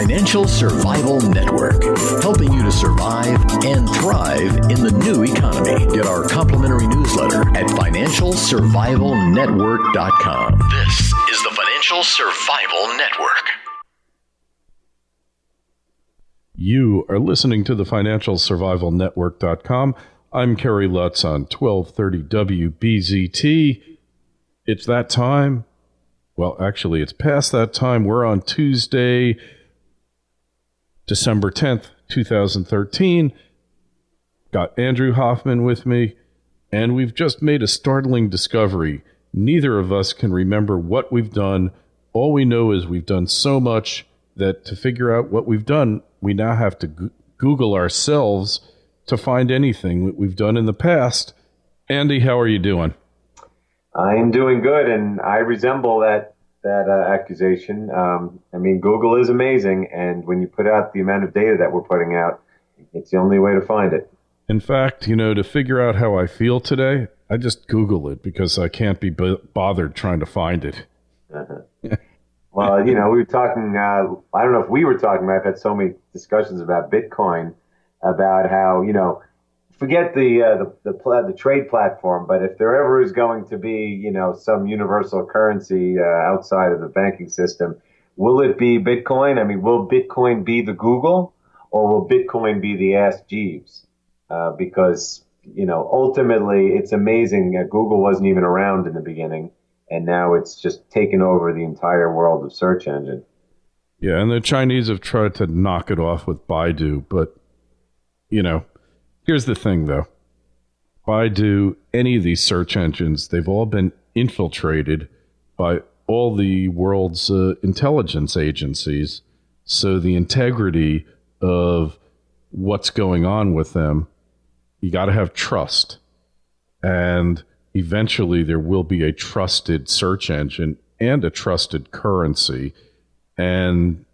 Financial Survival Network, helping you to survive and thrive in the new economy. Get our complimentary newsletter at financialsurvivalnetwork.com. This is the Financial Survival Network. You are listening to the financialsurvivalnetwork.com. I'm Kerry Lutz on 1230 WBZT. It's that time. Well, actually, it's past that time. We're on Tuesday, December 10th, 2013. Got Andrew Hoffman with me, and we've just made a startling discovery. Neither of us can remember what we've done. All we know is we've done so much that to figure out what we've done, we now have to Google ourselves to find anything that we've done in the past. Andy, how are you doing? I'm doing good, and I resemble that accusation. I mean, Google is amazing, and when you put out the amount of data that we're putting out, it's the only way to find it. In fact, to figure out how I feel today, I just Google it because I can't be bothered trying to find it. Uh-huh. Well, we were talking, I don't know if we were talking, but I've had so many discussions about Bitcoin, about how, forget the trade platform, but if there ever is going to be, some universal currency outside of the banking system, will it be Bitcoin? I mean, will Bitcoin be the Google, or will Bitcoin be the Ask Jeeves? Because, ultimately, it's amazing. Google wasn't even around in the beginning, and now it's just taken over the entire world of search engine. Yeah, and the Chinese have tried to knock it off with Baidu, but, here's the thing, though. Baidu, any of these search engines, they've all been infiltrated by all the world's intelligence agencies. So the integrity of what's going on with them, you got to have trust. And eventually there will be a trusted search engine and a trusted currency. And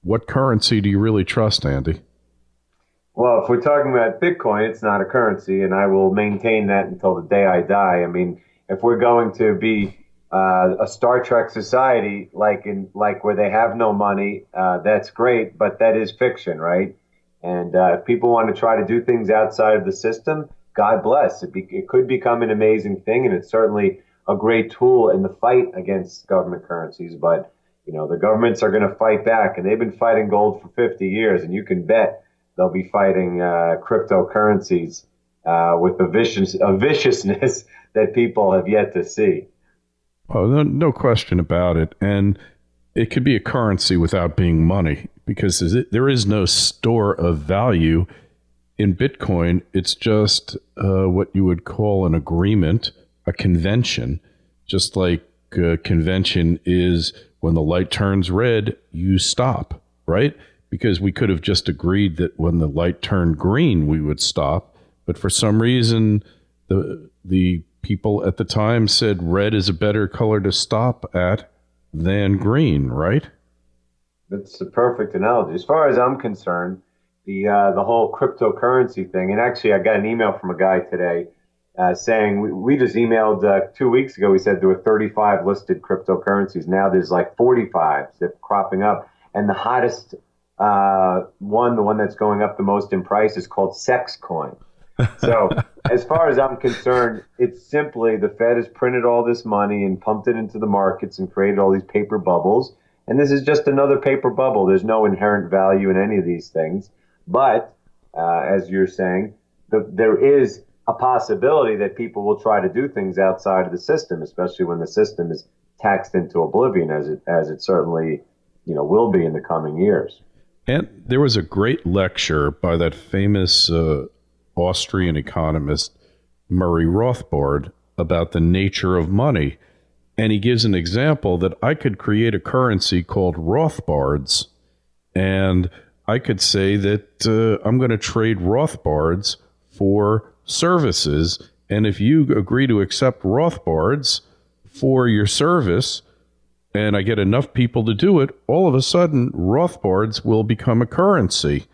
what currency do you really trust, Andy? Well, if we're talking about Bitcoin, it's not a currency, and I will maintain that until the day I die. I mean, if we're going to be a Star Trek society, like where they have no money, that's great, but that is fiction, right? And if people want to try to do things outside of the system, God bless. It could become an amazing thing, and it's certainly a great tool in the fight against government currencies. But the governments are going to fight back, and they've been fighting gold for 50 years, and you can bet they'll be fighting cryptocurrencies with a viciousness that people have yet to see. Oh, no question about it. And it could be a currency without being money, because there is no store of value in Bitcoin. It's just what you would call an agreement, a convention, just like a convention is when the light turns red, you stop, right? Because we could have just agreed that when the light turned green, we would stop. But for some reason, the people at the time said red is a better color to stop at than green, right? That's the perfect analogy. As far as I'm concerned, the whole cryptocurrency thing, and actually I got an email from a guy today saying, we just emailed 2 weeks ago, we said there were 35 listed cryptocurrencies. Now there's like 45 that cropping up. And the hottest the one that's going up the most in price is called Sex Coin. So as far as I'm concerned, it's simply the Fed has printed all this money and pumped it into the markets and created all these paper bubbles. And this is just another paper bubble. There's no inherent value in any of these things. But as you're saying, there is a possibility that people will try to do things outside of the system, especially when the system is taxed into oblivion, as it certainly will be in the coming years. And there was a great lecture by that famous Austrian economist, Murray Rothbard, about the nature of money. And he gives an example that I could create a currency called Rothbards, and I could say that I'm going to trade Rothbards for services. And if you agree to accept Rothbards for your service, and I get enough people to do it, all of a sudden, Rothbards will become a currency.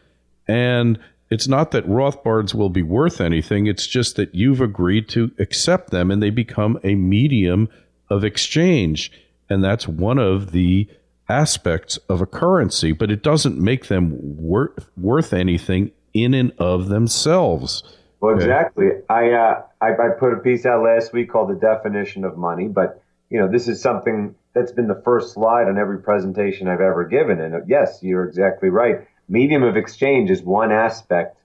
And it's not that Rothbards will be worth anything. It's just that you've agreed to accept them, and they become a medium of exchange. And that's one of the aspects of a currency, but it doesn't make them worth anything in and of themselves. Well, exactly. I put a piece out last week called The Definition of Money, but this is something that's been the first slide on every presentation I've ever given. And yes, you're exactly right. Medium of exchange is one aspect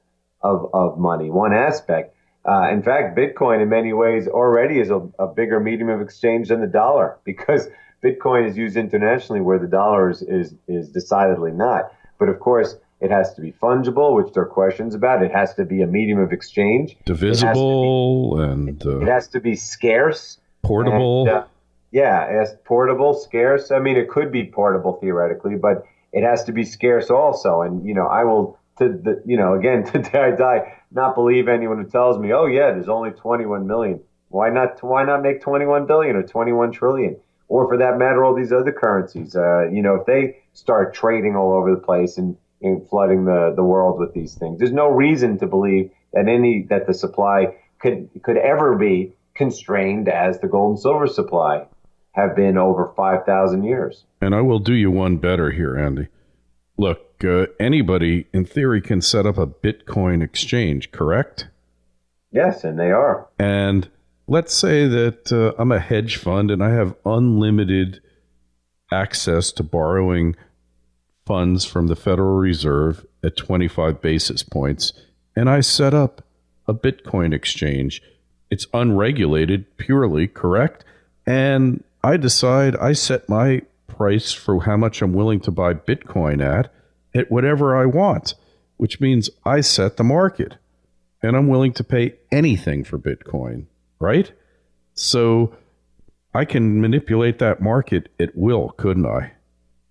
of money, one aspect. In fact, Bitcoin in many ways already is a bigger medium of exchange than the dollar, because Bitcoin is used internationally where the dollar is decidedly not. But of course, it has to be fungible, which there are questions about. It has to be a medium of exchange. Divisible, it has to be scarce. Portable. And, it's portable, scarce. I mean, it could be portable theoretically, but it has to be scarce also. And, I will, again, today I die, not believe anyone who tells me, oh, yeah, there's only 21 million. Why not make 21 billion or 21 trillion? Or for that matter, all these other currencies. If they start trading all over the place and flooding the world with these things, there's no reason to believe that the supply could ever be constrained as the gold and silver supply have been over 5,000 years. And I will do you one better here, Andy. Look, anybody in theory can set up a Bitcoin exchange, correct? Yes, and they are. And let's say that I'm a hedge fund and I have unlimited access to borrowing funds from the Federal Reserve at 25 basis points, and I set up a Bitcoin exchange. It's unregulated, purely, correct? And I decide I set my price for how much I'm willing to buy Bitcoin at whatever I want, which means I set the market, and I'm willing to pay anything for Bitcoin, right? So I can manipulate that market at will, couldn't I?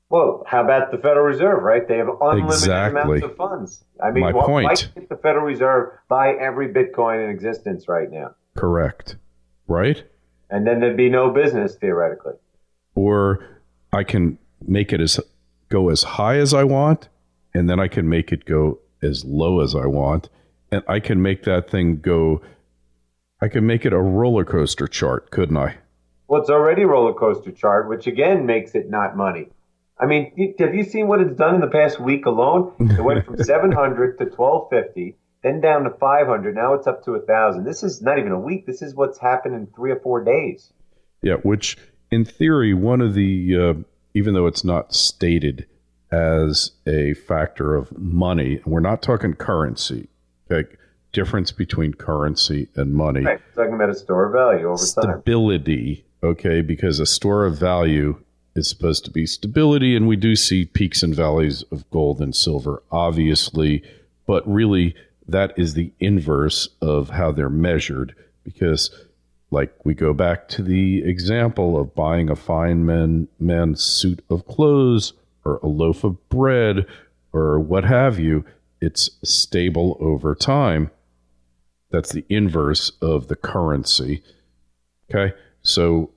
Well, how about the Federal Reserve, right? They have unlimited amounts of funds. I mean, why can't the Federal Reserve buy every Bitcoin in existence right now? Correct. Right? And then there'd be no business, theoretically. Or I can make it go as high as I want, and then I can make it go as low as I want, and I can make that thing go. I can make it a roller coaster chart, couldn't I? Well, it's already a roller coaster chart, which again makes it not money. I mean, have you seen what it's done in the past week alone? It went from 700 to 1250, then down to 500. Now it's up to 1,000. This is not even a week. This is what's happened in 3 or 4 days. Yeah, which in theory, one of the, even though it's not stated as a factor of money, we're not talking currency, okay? Difference between currency and money. Right. We're talking about a store of value over time. Stability, okay, because a store of value is supposed to be stability, and we do see peaks and valleys of gold and silver, obviously, but really that is the inverse of how they're measured, because like we go back to the example of buying a fine man's suit of clothes or a loaf of bread or what have you, it's stable over time. That's the inverse of the currency. Okay, so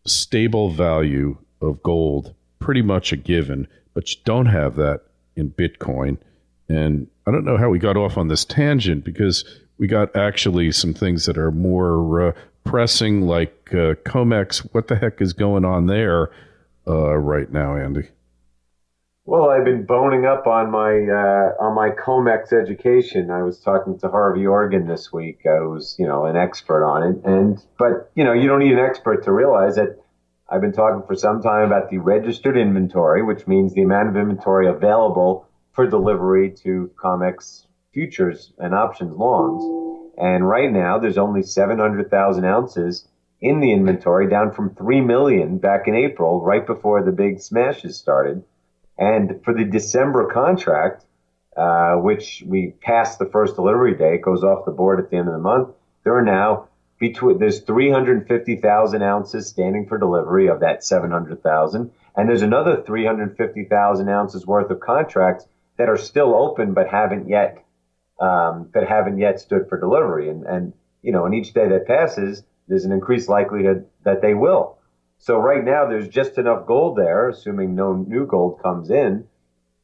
stable value of gold, pretty much a given, but you don't have that in Bitcoin. And I don't know how we got off on this tangent, because we got actually some things that are more pressing, like Comex. What the heck is going on there right now, Andy? Well, I've been boning up on my Comex education. I was talking to Harvey Organ this week, who's an expert on it. But you don't need an expert to realize that I've been talking for some time about the registered inventory, which means the amount of inventory available for delivery to Comex futures and options longs. And right now, there's only 700,000 ounces in the inventory, down from 3 million back in April, right before the big smashes started. And for the December contract, which we passed the first delivery day, it goes off the board at the end of the month, there are now there's 350,000 ounces standing for delivery of that 700,000, and there's another 350,000 ounces worth of contracts that are still open but haven't yet stood for delivery. And each day that passes, there's an increased likelihood that they will. So right now, there's just enough gold there, assuming no new gold comes in,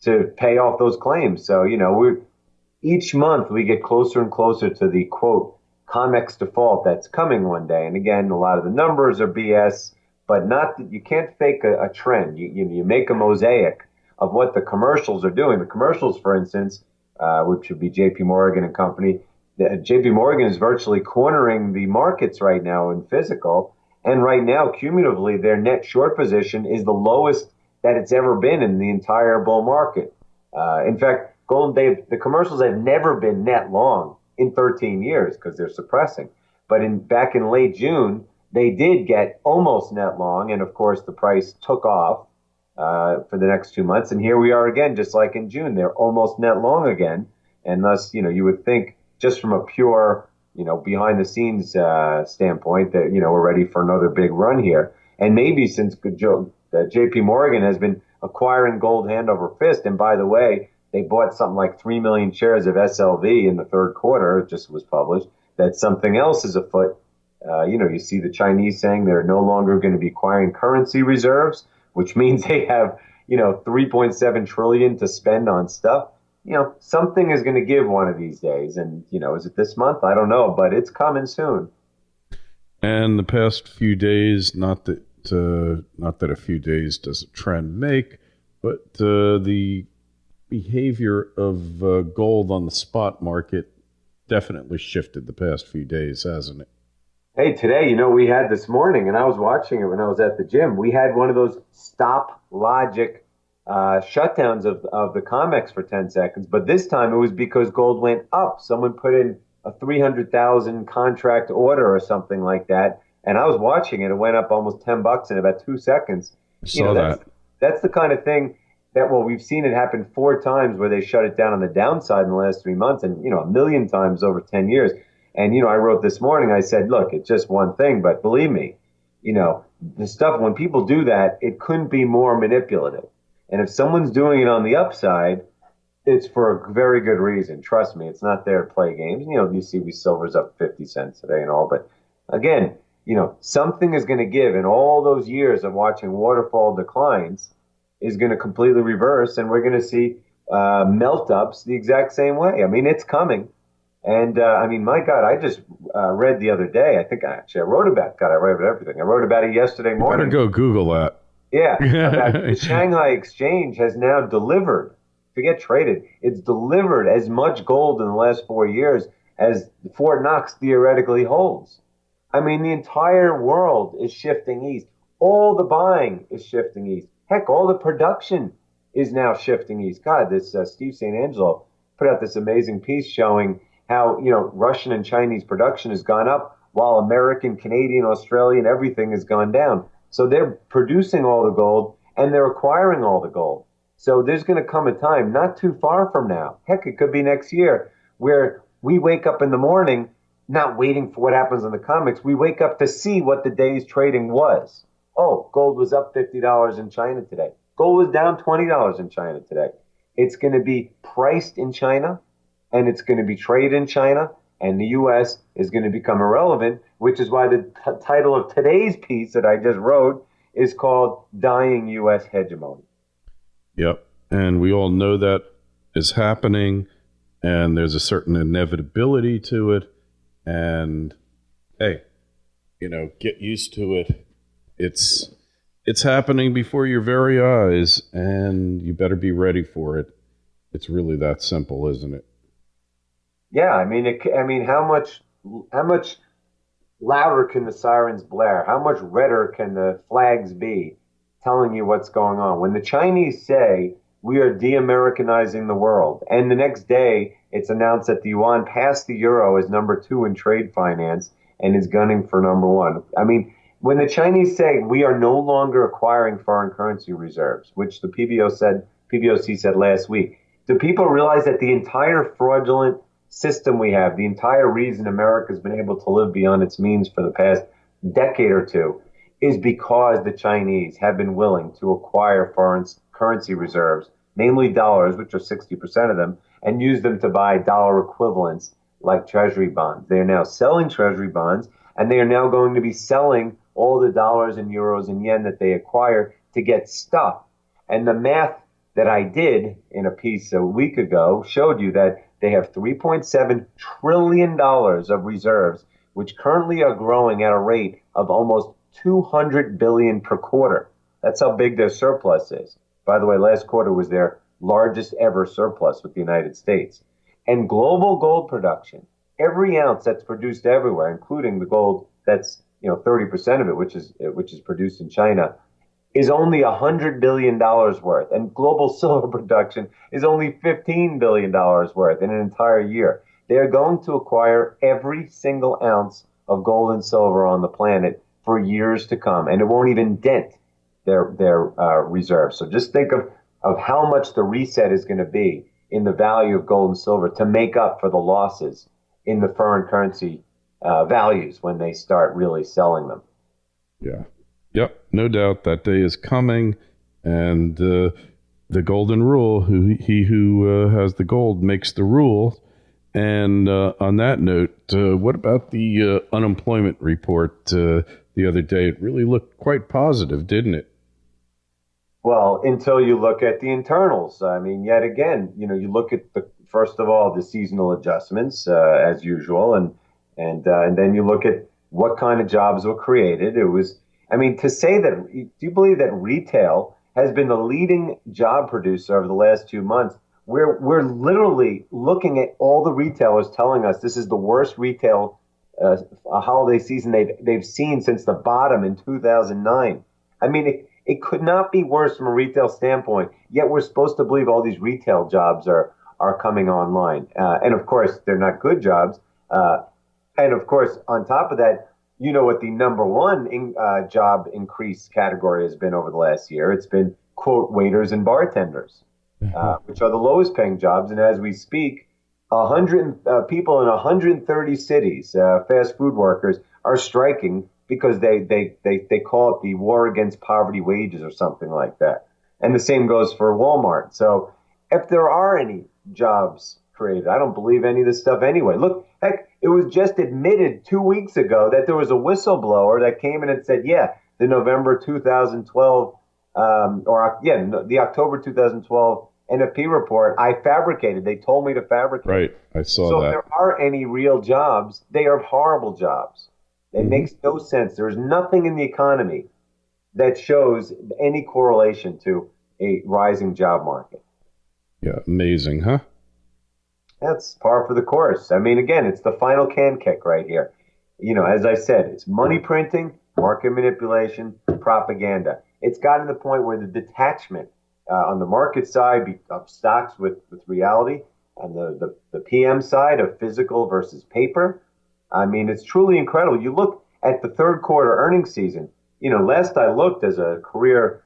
to pay off those claims. So each month we get closer and closer to the quote Comex default that's coming one day. And again, a lot of the numbers are BS, but not that you can't fake a trend. You make a mosaic of what the commercials are doing. The commercials, for instance, which would be J.P. Morgan and company, J.P. Morgan is virtually cornering the markets right now in physical. And right now, cumulatively, their net short position is the lowest that it's ever been in the entire bull market. In fact, the commercials have never been net long in 13 years because they're suppressing. But back in late June, they did get almost net long. And of course, the price took off for the next 2 months. And here we are again, just like in June, they're almost net long again. And thus, you would think just from a pure, behind the scenes standpoint that, we're ready for another big run here. And maybe since JP Morgan has been acquiring gold hand over fist. And by the way, they bought something like 3 million shares of SLV in the third quarter. It just was published that something else is afoot. You see the Chinese saying they're no longer going to be acquiring currency reserves, which means they have, 3.7 trillion to spend on stuff. Something is going to give one of these days. And, is it this month? I don't know, but it's coming soon. And the past few days, not that a few days does a trend make, but the behavior of gold on the spot market definitely shifted the past few days, hasn't it? Hey, today, we had this morning, and I was watching it when I was at the gym, we had one of those stop logic shutdowns of the Comex for 10 seconds. But this time it was because gold went up. Someone put in a 300,000 contract order or something like that. And I was watching it. It went up almost $10 in about 2 seconds. I saw that. That's the kind of thing that, we've seen it happen 4 times where they shut it down on the downside in the last 3 months and, a million times over 10 years. And, I wrote this morning, I said, look, it's just one thing, but believe me, the stuff, when people do that, it couldn't be more manipulative. And if someone's doing it on the upside, it's for a very good reason. Trust me, it's not there to play games. You see silver's up 50 cents today and all, but again, something is going to give, and all those years of watching waterfall declines is going to completely reverse, and we're going to see melt-ups the exact same way. I mean, it's coming. And, my God, I just read the other day, I wrote about everything. I wrote about it yesterday morning. You better go Google that. Yeah, the Shanghai Exchange has now delivered, forget traded, it's delivered as much gold in the last 4 years as Fort Knox theoretically holds. I mean, the entire world is shifting east. All the buying is shifting east. Heck, all the production is now shifting east. God, this Steve St. Angelo put out this amazing piece showing how, Russian and Chinese production has gone up while American, Canadian, Australian, everything has gone down. So they're producing all the gold and they're acquiring all the gold. So there's going to come a time not too far from now, heck, it could be next year, where we wake up in the morning not waiting for what happens in the Comex. We wake up to see what the day's trading was. Oh, gold was up $50 in China today. Gold was down $20 in China today. It's going to be priced in China and it's going to be traded in China. And the U.S. is going to become irrelevant, which is why the title of today's piece that I just wrote is called Dying U.S. Hegemony. Yep. And we all know that is happening, and there's a certain inevitability to it. And, hey, get used to it. It's happening before your very eyes, and you better be ready for it. It's really that simple, isn't it? Yeah, how much louder can the sirens blare? How much redder can the flags be telling you what's going on? When the Chinese say we are de-Americanizing the world, and the next day it's announced that the yuan passed the euro as number 2 in trade finance and is gunning for number 1. When the Chinese say we are no longer acquiring foreign currency reserves, which the PBOC said last week, do people realize that the entire fraudulent system we have, the entire reason America's been able to live beyond its means for the past decade or two, is because the Chinese have been willing to acquire foreign currency reserves, namely dollars, which are 60% of them, and use them to buy dollar equivalents like treasury bonds. They are now selling treasury bonds, and they are now going to be selling all the dollars and euros and yen that they acquire to get stuff. And the math that I did in a piece a week ago showed you that they have $3.7 trillion of reserves, which currently are growing at a rate of almost 200 billion per quarter. That's how big their surplus is. By the way, last quarter was their largest ever surplus with the United States. And global gold production, every ounce that's produced everywhere, including the gold that's 30% of it, which is produced in China, is only $100 billion worth. And global silver production is only $15 billion worth in an entire year. They're going to acquire every single ounce of gold and silver on the planet for years to come, and it won't even dent their reserves. So just think of how much the reset is going to be in the value of gold and silver to make up for the losses in the foreign currency values when they start really selling them. Yeah. Yep. No doubt that day is coming. And the golden rule, he who has the gold makes the rule. And on that note, what about the unemployment report the other day? It really looked quite positive, didn't it? Well, until you look at the internals. I mean, yet again, you look at first of all, the seasonal adjustments as usual, and then you look at what kind of jobs were created. It was, I mean, to say that, do you believe that retail has been the leading job producer over the last 2 months? We're literally looking at all the retailers telling us this is the worst retail holiday season they've seen since the bottom in 2009. I mean, it could not be worse from a retail standpoint. Yet we're supposed to believe all these retail jobs are coming online, and of course they're not good jobs. And of course, on top of that, what the number one job increase category has been over the last year? It's been, quote, waiters and bartenders, which are the lowest paying jobs. And as we speak, 100 people in 130 cities, fast food workers, are striking because they call it the war against poverty wages or something like that. And the same goes for Walmart. So if there are any jobs created, I don't believe any of this stuff anyway. Look, heck, it was just admitted 2 weeks ago that there was a whistleblower that came in and said, yeah, the November 2012, the October 2012 NFP report, I fabricated. They told me to fabricate. Right, I saw so that. So if there are any real jobs, they are horrible jobs. It makes no sense. There's nothing in the economy that shows any correlation to a rising job market. Yeah, amazing, huh? That's par for the course. I mean, again, it's the final can kick right here. As I said, it's money printing, market manipulation, propaganda. It's gotten to the point where the detachment on the market side of stocks with reality, and the PM side of physical versus paper. I mean, it's truly incredible. You look at the third quarter earnings season. Last I looked as a career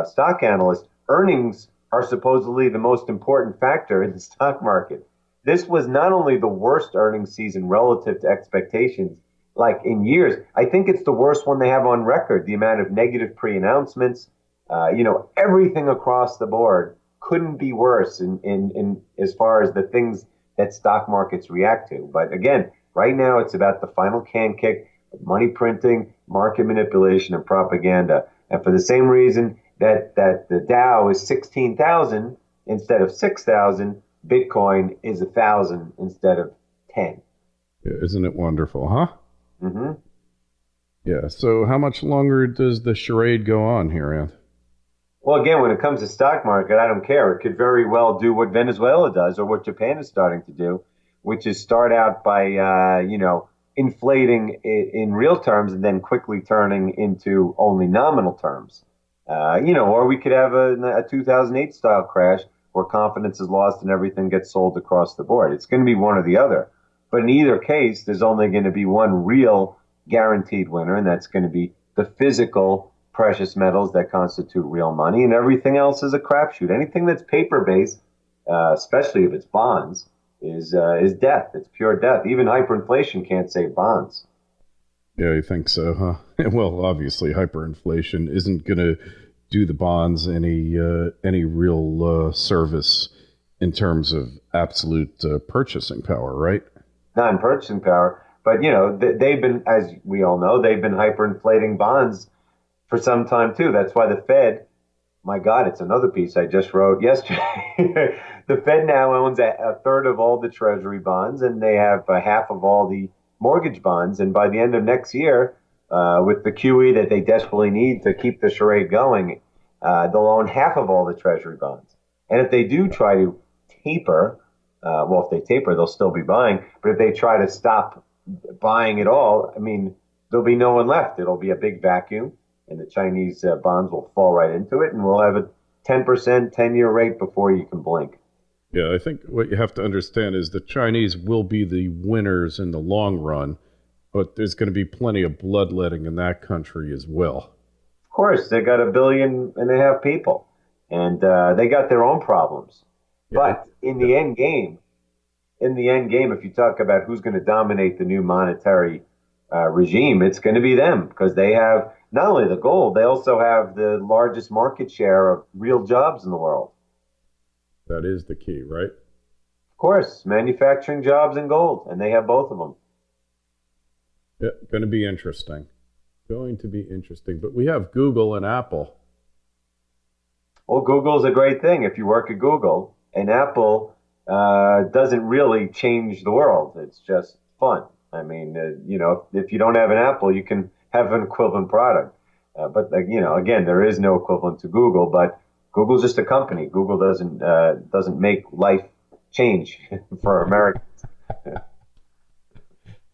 stock analyst, earnings are supposedly the most important factor in the stock market. This was not only the worst earnings season relative to expectations, like in years. I think it's the worst one they have on record. The amount of negative pre-announcements, everything across the board couldn't be worse in as far as the things that stock markets react to. But again, right now it's about the final can kick of money printing, market manipulation, and propaganda. And for the same reason that the Dow is 16,000 instead of 6,000, Bitcoin is 1,000 instead of 10. Isn't it wonderful, huh? Mm-hmm. Yeah. So how much longer does the charade go on here, Anth? Well, again, when it comes to stock market, I don't care. It could very well do what Venezuela does or what Japan is starting to do, which is start out by, inflating in real terms and then quickly turning into only nominal terms. Or we could have a 2008 style crash where confidence is lost and everything gets sold across the board. It's going to be one or the other. But in either case, there's only going to be one real guaranteed winner, and that's going to be the physical precious metals that constitute real money, and everything else is a crapshoot. Anything that's paper-based, especially if it's bonds, is death. It's pure death. Even hyperinflation can't save bonds. Yeah, you think so, huh? Well, obviously, hyperinflation isn't going to do the bonds any real service in terms of absolute purchasing power, right? Not in purchasing power, but they've been, as we all know, they've been hyperinflating bonds for some time too. That's why the Fed, my God, it's another piece I just wrote yesterday. The Fed now owns a third of all the Treasury bonds, and they have half of all the mortgage bonds. And by the end of next year, with the QE that they desperately need to keep the charade going, they'll own half of all the Treasury bonds. And if they do try to taper, if they taper, they'll still be buying. But if they try to stop buying it all, I mean, there'll be no one left. It'll be a big vacuum, and the Chinese bonds will fall right into it, and we'll have a 10% 10-year rate before you can blink. Yeah, I think what you have to understand is the Chinese will be the winners in the long run, but there's going to be plenty of bloodletting in that country as well. Of course, they got 1.5 billion people, and they got their own problems. Yeah. But in the end game, if you talk about who's going to dominate the new monetary regime, it's going to be them, because they have not only the gold, they also have the largest market share of real jobs in the world. That is the key, right? Of course, manufacturing jobs and gold, and they have both of them. Yeah, going to be interesting. But we have Google and Apple. Well, Google's a great thing if you work at Google, and Apple doesn't really change the world. It's just fun. I mean, if you don't have an Apple, you can have an equivalent product. But again, there is no equivalent to Google, but Google's just a company. Google doesn't make life change for Americans.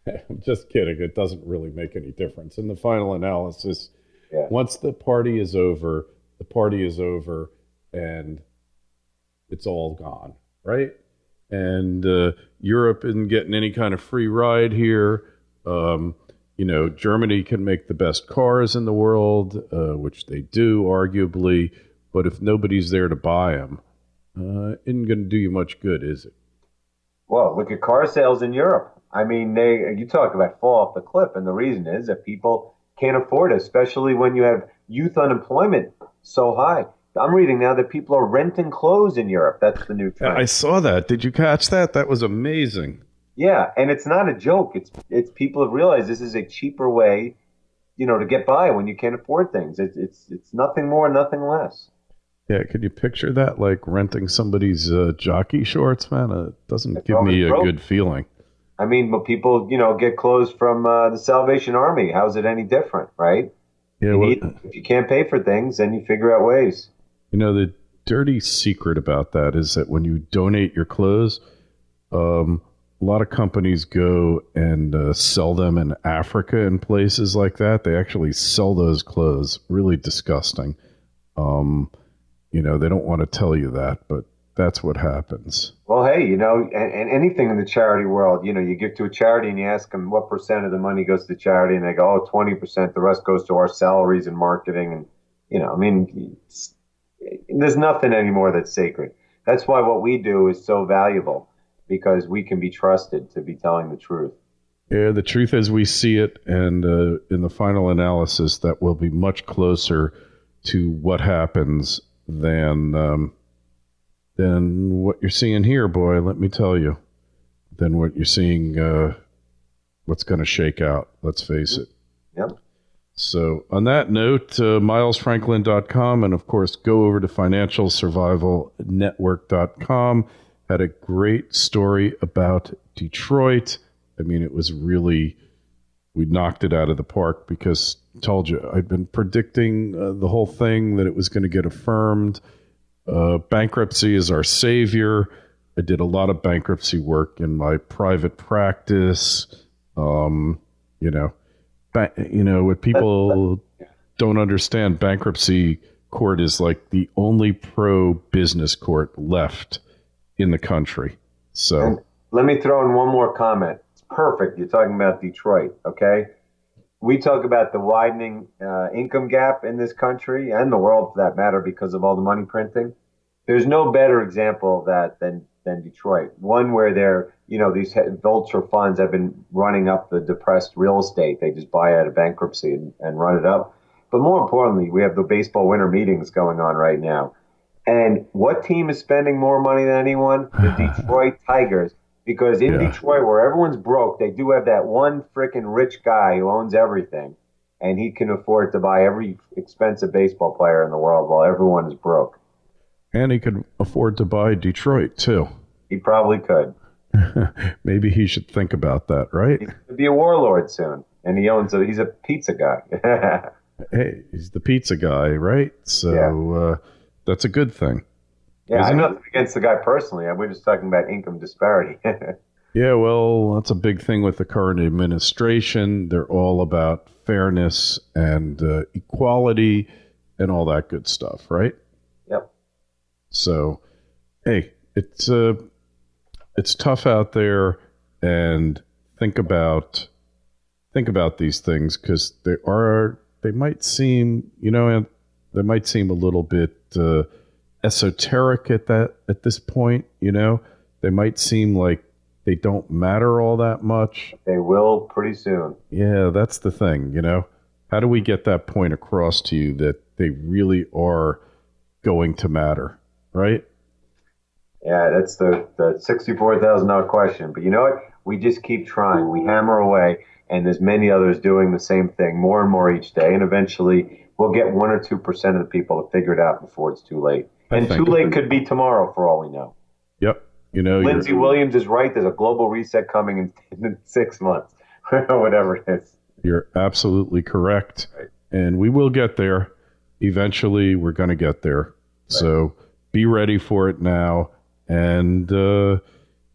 I'm just kidding. It doesn't really make any difference. In the final analysis, once the party is over, and it's all gone, right? And Europe isn't getting any kind of free ride here. Germany can make the best cars in the world, which they do, arguably. But if nobody's there to buy them, isn't going to do you much good, is it? Well, look at car sales in Europe. I mean, you talk about fall off the cliff, and the reason is that people can't afford it, especially when you have youth unemployment so high. I'm reading now that people are renting clothes in Europe. That's the new trend. I saw that. Did you catch that? That was amazing. Yeah, and it's not a joke. It's people have realized this is a cheaper way, to get by when you can't afford things. It's nothing more, nothing less. Yeah, could you picture that, like renting somebody's jockey shorts, man? It doesn't give me a good feeling. I mean, but people, get clothes from the Salvation Army. How's it any different, right? Yeah. If you can't pay for things, then you figure out ways. The dirty secret about that is that when you donate your clothes, a lot of companies go and sell them in Africa and places like that. They actually sell those clothes. Really disgusting. They don't want to tell you that, but that's what happens. Well, hey, and anything in the charity world, you give to a charity and you ask them what percent of the money goes to charity, and they go, 20%, the rest goes to our salaries and marketing. And, there's nothing anymore that's sacred. That's why what we do is so valuable, because we can be trusted to be telling the truth. Yeah, the truth as we see it, and in the final analysis, that will be much closer to what happens than what you're seeing here, boy. Let me tell you, than what you're seeing. What's going to shake out? Let's face it. Yep. So on that note, milesfranklin.com, and of course, go over to financialsurvivalnetwork.com. Had a great story about Detroit. I mean, it was really, we knocked it out of the park, because told you, I'd been predicting the whole thing, that it was going to get affirmed. Bankruptcy is our savior. I did a lot of bankruptcy work in my private practice. What people don't understand, bankruptcy court is like the only pro-business court left in the country. So, and let me throw in one more comment. It's perfect. You're talking about Detroit, okay? We talk about the widening income gap in this country and the world, for that matter, because of all the money printing. There's no better example of that than Detroit. One where these vulture funds have been running up the depressed real estate. They just buy out of bankruptcy and run it up. But more importantly, we have the baseball winter meetings going on right now. And what team is spending more money than anyone? The Detroit Tigers. Because in Detroit, where everyone's broke, they do have that one freaking rich guy who owns everything. And he can afford to buy every expensive baseball player in the world while everyone is broke. And he could afford to buy Detroit, too. He probably could. Maybe he should think about that, right? He could be a warlord soon. And he's a pizza guy. Hey, he's the pizza guy, right? So that's a good thing. Yeah, I'm not against the guy personally. We're just talking about income disparity. Yeah, well, that's a big thing with the current administration. They're all about fairness and equality and all that good stuff, right? Yep. So, hey, it's tough out there, and think about these things, because they might seem a little bit esoteric at this point. They might seem like they don't matter all that much. They will pretty soon. Yeah, that's the thing. How do we get that point across to you that they really are going to matter, right? Yeah, that's the $64,000 question. But you know what? We just keep trying. We hammer away, and there's many others doing the same thing more and more each day. And eventually, we'll get 1 or 2% of the people to figure it out before it's too late. And too late could be tomorrow, for all we know. Yep. Lindsey Williams is right. There's a global reset coming in 6 months, or whatever it is. You're absolutely correct. Right. And we will get there. Eventually, we're going to get there. Right. So be ready for it now. And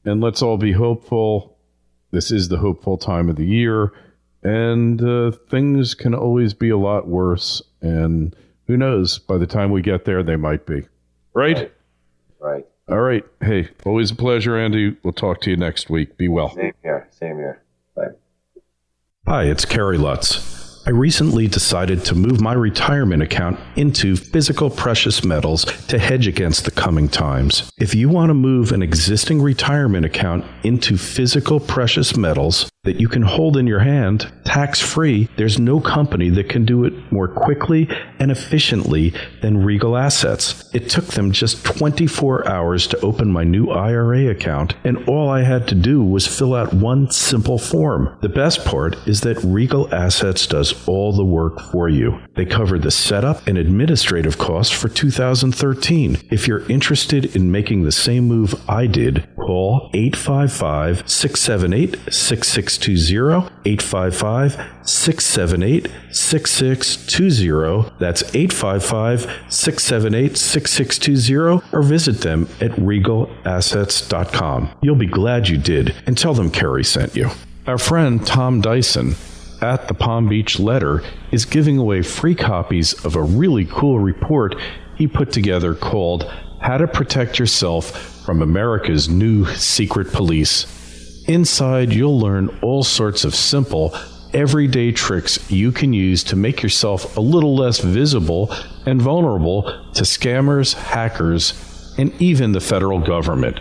let's all be hopeful. This is the hopeful time of the year. And things can always be a lot worse. And who knows? By the time we get there, they might be. Right? Right. All right. Hey, always a pleasure, Andy. We'll talk to you next week. Be well. Same here. Bye. Hi, it's Kerry Lutz. I recently decided to move my retirement account into physical precious metals to hedge against the coming times. If you want to move an existing retirement account into physical precious metals that you can hold in your hand, tax-free, there's no company that can do it more quickly and efficiently than Regal Assets. It took them just 24 hours to open my new IRA account, and all I had to do was fill out one simple form. The best part is that Regal Assets does all the work for you. They cover the setup and administrative costs for 2013. If you're interested in making the same move I did, call 855-678-6620, 855-678-6620. That's 855-678-6620, or visit them at regalassets.com. You'll be glad you did, and tell them Kerry sent you. Our friend Tom Dyson at the Palm Beach Letter is giving away free copies of a really cool report he put together called How to Protect Yourself from America's New Secret Police. Inside, you'll learn all sorts of simple, everyday tricks you can use to make yourself a little less visible and vulnerable to scammers, hackers, and even the federal government.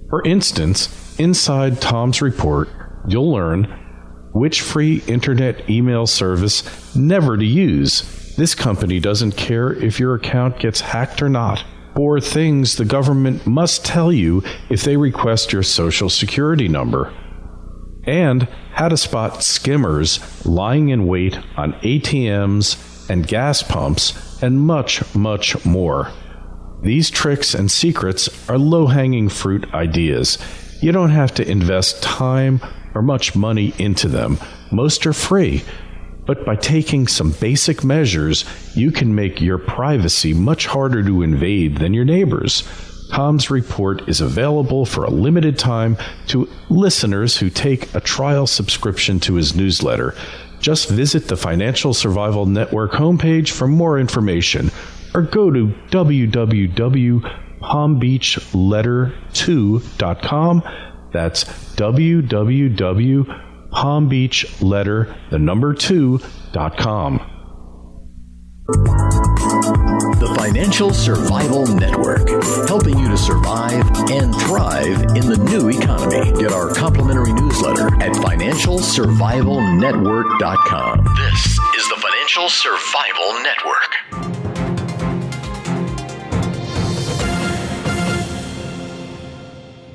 For instance, inside Tom's report, you'll learn which free internet email service never to use. This company doesn't care if your account gets hacked or not. 4 things the government must tell you if they request your social security number. And how to spot skimmers lying in wait on ATMs and gas pumps, and much, much more. These tricks and secrets are low-hanging fruit ideas. You don't have to invest time or much money into them. Most are free. But by taking some basic measures, you can make your privacy much harder to invade than your neighbors. Tom's report is available for a limited time to listeners who take a trial subscription to his newsletter. Just visit the Financial Survival Network homepage for more information, or go to www.palmbeachletter2.com. That's www.palmbeachletter2.com. The Financial Survival Network, helping you to survive and thrive in the new economy. Get our complimentary newsletter at financialsurvivalnetwork.com. This is the Financial Survival Network.